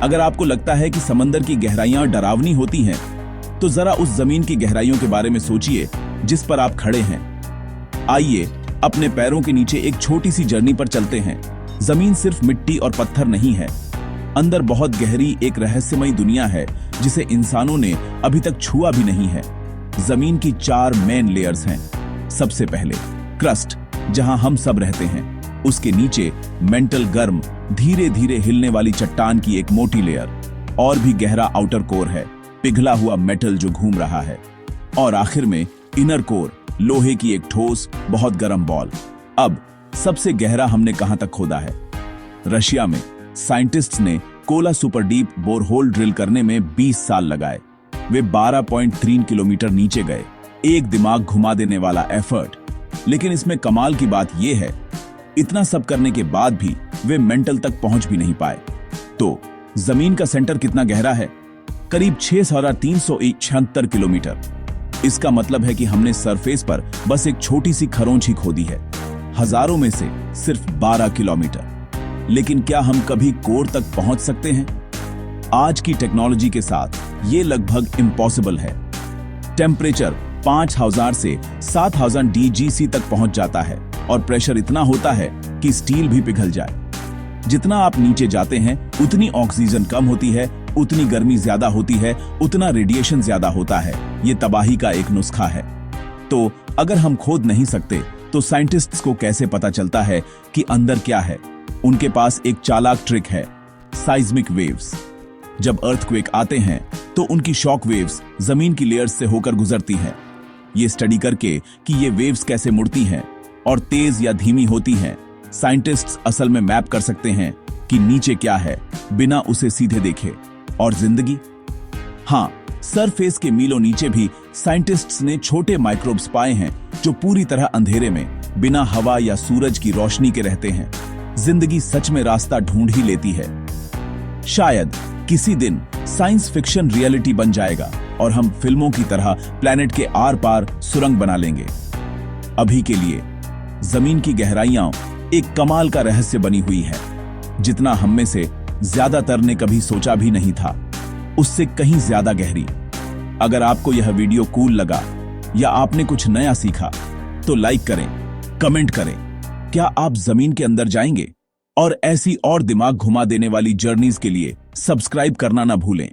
अगर आपको लगता है कि समंदर की गहराइयां डरावनी होती हैं, तो जरा उस जमीन की गहराइयों के बारे में सोचिए जिस पर आप खड़े हैं। आइए अपने पैरों के नीचे एक छोटी सी जर्नी पर चलते हैं। जमीन सिर्फ मिट्टी और पत्थर नहीं है, अंदर बहुत गहरी एक रहस्यमयी दुनिया है जिसे इंसानों ने अभी तक छुआ भी नहीं है। जमीन की 4 मेन लेयर्स हैं। सबसे पहले क्रस्ट, जहां हम सब रहते हैं। उसके नीचे मेंटल गर्म, धीरे धीरे हिलने वाली चट्टान की एक मोटी लेयर। और भी गहरा आउटर कोर है, पिघला हुआ मेटल जो घूम रहा है। और आखिर में इनर कोर, लोहे की एक ठोस, बहुत गर्म बॉल। अब सबसे गहरा हमने कहां तक खोदा है? रशिया में साइंटिस्ट्स ने Kola super deep borehole drill करने में 20 साल लगाए। वे 12.3 किलोमीटर नीचे गए। एक दिमाग घुमा देने वाला एफर्ट। लेकिन इसमें कमाल की बात यह है, इतना सब करने के बाद भी वे मेंटल तक पहुंच भी नहीं पाए। तो जमीन का सेंटर कितना गहरा है? करीब 6376 किलोमीटर। इसका मतलब है कि हमने सरफेस पर बस एक छोटी सी खरोंच ही खोदी है, हजारों में से सिर्फ 12 किलोमीटर। लेकिन क्या हम कभी कोर तक पहुंच सकते हैं? आज की टेक्नोलॉजी के साथ ये लगभग इम्पॉसिबल है। टेम्परेचर 5000 से 7000 डीजीसी तक पहुंच जाता है और प्रेशर इतना होता है कि स्टील भी पिघल जाए। जितना आप नीचे जाते हैं उतनी ऑक्सीजन कम होती है, उतनी गर्मी ज्यादा होती है, उतना रेडिएशन ज्यादा होता है। ये तबाही का एक नुस्खा है। तो अगर हम खोद नहीं सकते तो साइंटिस्ट्स को कैसे पता चलता है कि अंदर क्या है? उनके पास एक चालाक ट्रिक है, साइज्मिक वेव्स। जब अर्थक्वेक आते हैं तो उनकी शॉक वेव्स जमीन की लेयर्स से होकर गुजरती हैं। ये स्टडी करके कि ये वेव्स कैसे मुड़ती हैं और तेज या धीमी होती हैं, साइंटिस्ट्स असल में मैप कर सकते हैं कि नीचे क्या है बिना उसे सीधे देखे। और जिंदगी? हाँ, सरफेस के मीलों नीचे भी साइंटिस्ट्स ने छोटे माइक्रोब्स पाए हैं जो पूरी तरह अंधेरे में, बिना हवा या सूरज की रोशनी के रहते हैं। जिंदगी सच में रास्ता ढूंढ ही लेती है। शायद किसी दिन साइंस फिक्शन रियलिटी बन जाएगा और हम फिल्मों की तरह प्लैनेट के आर पार सुरंग बना लेंगे। अभी के लिए जमीन की गहराइयां एक कमाल का रहस्य बनी हुई है, जितना हम में से ज्यादातर ने कभी सोचा भी नहीं था, उससे कहीं ज्यादा गहरी। अगर आपको यह वीडियो कूल लगा या आपने कुछ नया सीखा तो लाइक करें, कमेंट करें। क्या आप जमीन के अंदर जाएंगे? और ऐसी और दिमाग घुमा देने वाली जर्नीज के लिए सब्सक्राइब करना ना भूलें।